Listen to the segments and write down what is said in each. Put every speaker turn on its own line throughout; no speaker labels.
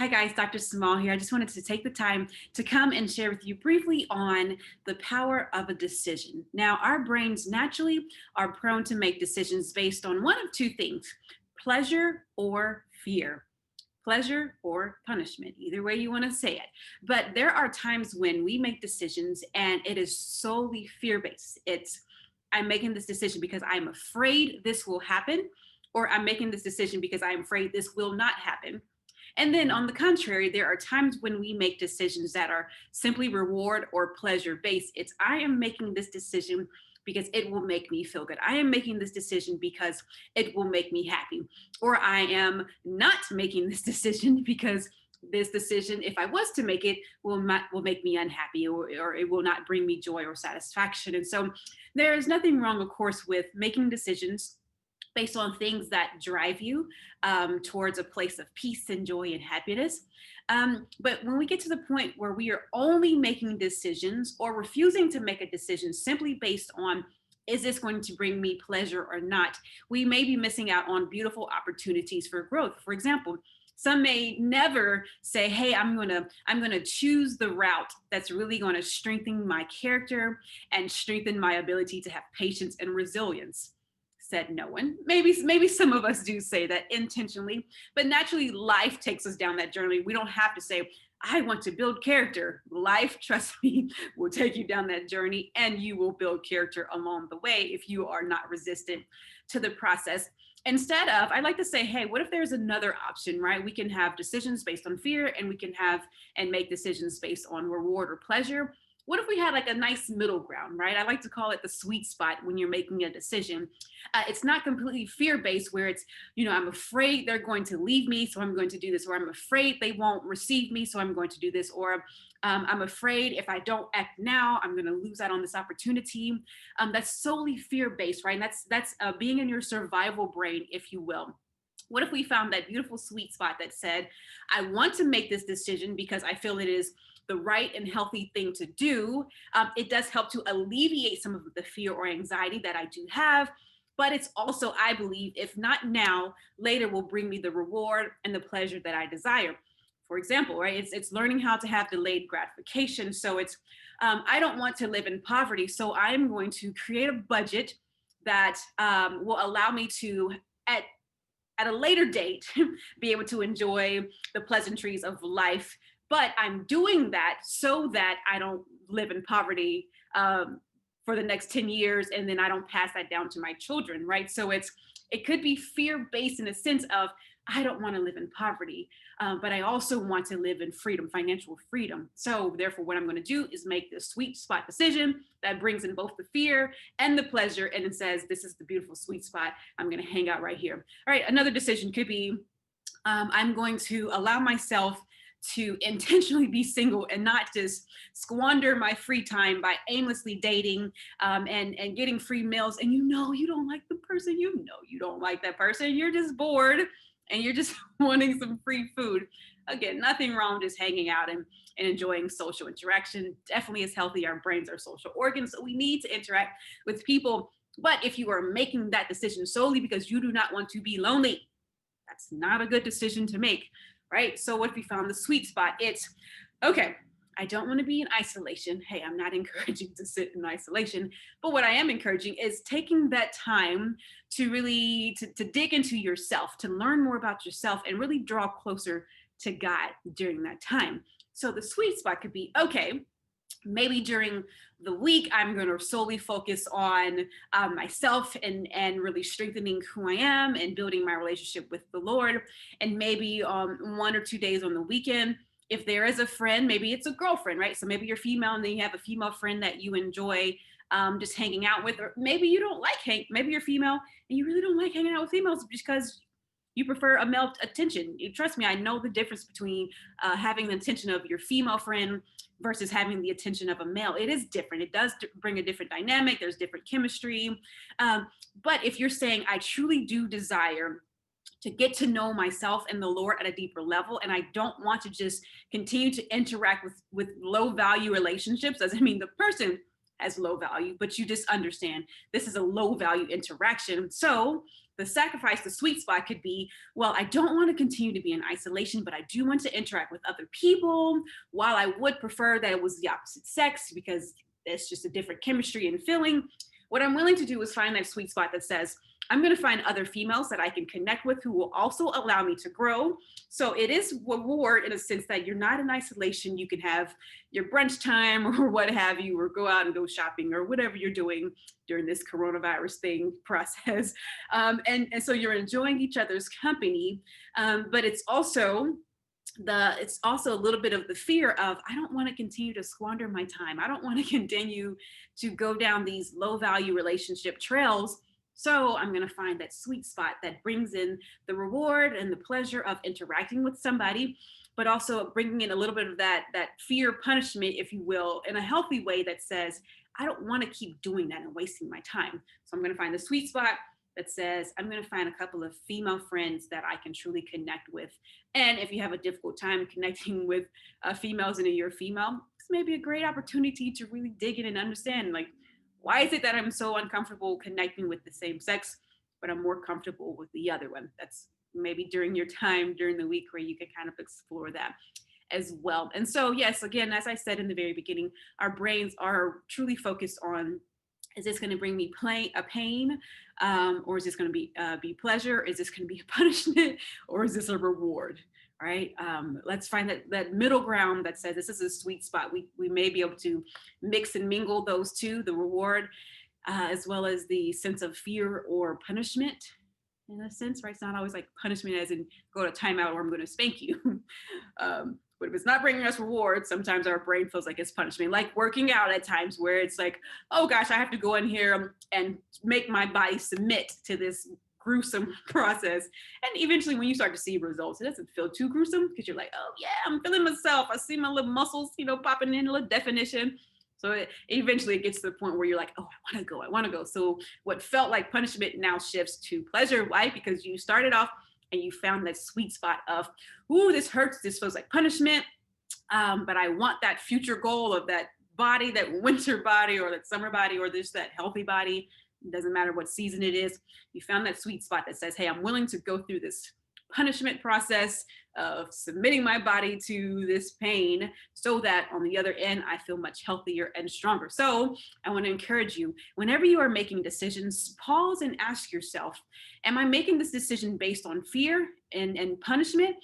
Hi guys, Dr. Small here. I just wanted to take the time to come and share with you briefly on the power of a decision. Now, our brains naturally are prone to make decisions based on one of two things: pleasure or fear. Pleasure or punishment, either way you want to say it. But there are times when we make decisions and it is solely fear based. I'm making this decision because I'm afraid this will happen, or I'm making this decision because I'm afraid this will not happen. And then on the contrary, there are times when we make decisions that are simply reward or pleasure based. It's I am making this decision because it will make me feel good. I am making this decision because it will make me happy. Or I am not making this decision because this decision, if I was to make it, will make me unhappy, or it will not bring me joy or satisfaction. And so there is nothing wrong, of course, with making decisions based on things that drive you towards a place of peace and joy and happiness. But when we get to the point where we are only making decisions or refusing to make a decision simply based on, is this going to bring me pleasure or not, we may be missing out on beautiful opportunities for growth. For example, some may never say, hey, I'm gonna choose the route that's really going to strengthen my character and strengthen my ability to have patience and resilience. Said no one. Maybe some of us do say that intentionally, but naturally life takes us down that journey. We don't have to say, I want to build character. Life, trust me, will take you down that journey, and you will build character along the way if you are not resistant to the process. Instead of, I like to say, hey, what if there's another option, right? We can have decisions based on fear, and we can have and make decisions based on reward or pleasure. What if we had like a nice middle ground, right? I like to call it the sweet spot when you're making a decision. It's not completely fear based, where it's, I'm afraid they're going to leave me, so I'm going to do this, or I'm afraid they won't receive me, so I'm going to do this, or I'm afraid if I don't act now, I'm going to lose out on this opportunity. That's solely fear based, right? And that's being in your survival brain, if you will. What if we found that beautiful sweet spot that said, I want to make this decision because I feel it is the right and healthy thing to do. It does help to alleviate some of the fear or anxiety that I do have. But it's also, I believe, if not now, later will bring me the reward and the pleasure that I desire. For example, right? It's learning how to have delayed gratification. So it's I don't want to live in poverty, so I'm going to create a budget that will allow me to at a later date be able to enjoy the pleasantries of life. But I'm doing that so that I don't live in poverty for the next 10 years, and then I don't pass that down to my children, right? So it could be fear-based in the sense of, I don't want to live in poverty, but I also want to live in freedom, financial freedom. So therefore, what I'm going to do is make the sweet spot decision that brings in both the fear and the pleasure, and it says, this is the beautiful sweet spot. I'm going to hang out right here. All right, another decision could be, I'm going to allow myself to intentionally be single and not just squander my free time by aimlessly dating and getting free meals. And you don't like the person, you don't like that person, you're just bored and you're just wanting some free food. Again, nothing wrong just hanging out and enjoying social interaction. Definitely is healthy. Our brains are social organs, so we need to interact with people. But if you are making that decision solely because you do not want to be lonely, that's not a good decision to make, right? So what if we found the sweet spot? It's, okay, I don't want to be in isolation. Hey, I'm not encouraging to sit in isolation, but what I am encouraging is taking that time to really to dig into yourself, to learn more about yourself and really draw closer to God during that time. So the sweet spot could be, okay, maybe during the week I'm going to solely focus on myself and really strengthening who I am and building my relationship with the Lord. And maybe 1 or 2 days on the weekend, if there is a friend, maybe it's a girlfriend, right? So maybe you're female and then you have a female friend that you enjoy just hanging out with, or maybe you don't like maybe you're female and you really don't like hanging out with females because you prefer a male attention. Trust me, I know the difference between having the attention of your female friend versus having the attention of a male. It is different. It does bring a different dynamic. There's different chemistry. But if you're saying, I truly do desire to get to know myself and the Lord at a deeper level, and I don't want to just continue to interact with low value relationships, doesn't mean the person has low value, but you just understand this is a low value interaction. So the sacrifice, the sweet spot could be, well, I don't want to continue to be in isolation, but I do want to interact with other people. While I would prefer that it was the opposite sex because it's just a different chemistry and feeling, what I'm willing to do is find that sweet spot that says, I'm going to find other females that I can connect with who will also allow me to grow. So it is reward in a sense that you're not in isolation. You can have your brunch time or what have you, or go out and go shopping or whatever you're doing during this coronavirus thing process. And so you're enjoying each other's company, but it's also a little bit of the fear of, I don't want to continue to squander my time. I don't want to continue to go down these low value relationship trails. So I'm going to find that sweet spot that brings in the reward and the pleasure of interacting with somebody, but also bringing in a little bit of that fear punishment, if you will, in a healthy way that says, I don't want to keep doing that and wasting my time. So I'm going to find the sweet spot that says, I'm going to find a couple of female friends that I can truly connect with. And if you have a difficult time connecting with females and you're female, this may be a great opportunity to really dig in and understand, like, why is it that I'm so uncomfortable connecting with the same sex, but I'm more comfortable with the other one? That's maybe during your time during the week where you can kind of explore that as well. And so, yes, again, as I said in the very beginning, our brains are truly focused on, is this going to bring me a pain, or is this going to be pleasure? Is this going to be a punishment, or is this a reward? Right? Let's find that middle ground that says this is a sweet spot. We may be able to mix and mingle those two, the reward, as well as the sense of fear or punishment. In a sense, right? It's not always like punishment as in go to timeout or I'm going to spank you. But if it's not bringing us reward, sometimes our brain feels like it's punishment, like working out at times where it's like, oh gosh, I have to go in here and make my body submit to this gruesome process. And eventually when you start to see results, it doesn't feel too gruesome because you're like, oh yeah, I'm feeling myself. I see my little muscles, popping in, a little definition. So eventually it gets to the point where you're like, oh, I want to go. So what felt like punishment now shifts to pleasure. Why? Because you started off and you found that sweet spot of, ooh, this hurts. This feels like punishment. But I want that future goal of that body, that winter body or that summer body or that healthy body. It doesn't matter what season it is. You found that sweet spot that says, hey, I'm willing to go through this punishment process of submitting my body to this pain so that on the other end, I feel much healthier and stronger. So I want to encourage you, whenever you are making decisions, pause and ask yourself, am I making this decision based on fear and punishment?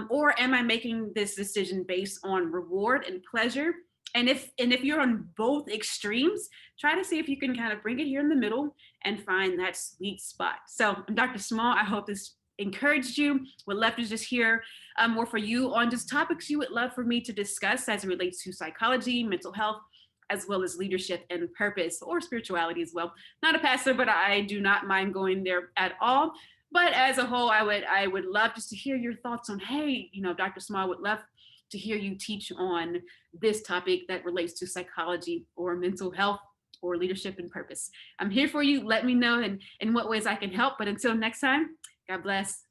Or am I making this decision based on reward and pleasure? And if you're on both extremes, try to see if you can kind of bring it here in the middle and find that sweet spot. So I'm Dr. Small. I hope this encouraged you. Would love to just hear more for you on just topics you would love for me to discuss as it relates to psychology, mental health, as well as leadership and purpose, or spirituality as well. Not a pastor, but I do not mind going there at all. But as a whole, I would love just to hear your thoughts on, hey, Dr. Small, would love to hear you teach on this topic that relates to psychology or mental health or leadership and purpose. I'm here for you. Let me know in what ways I can help. But until next time, God bless.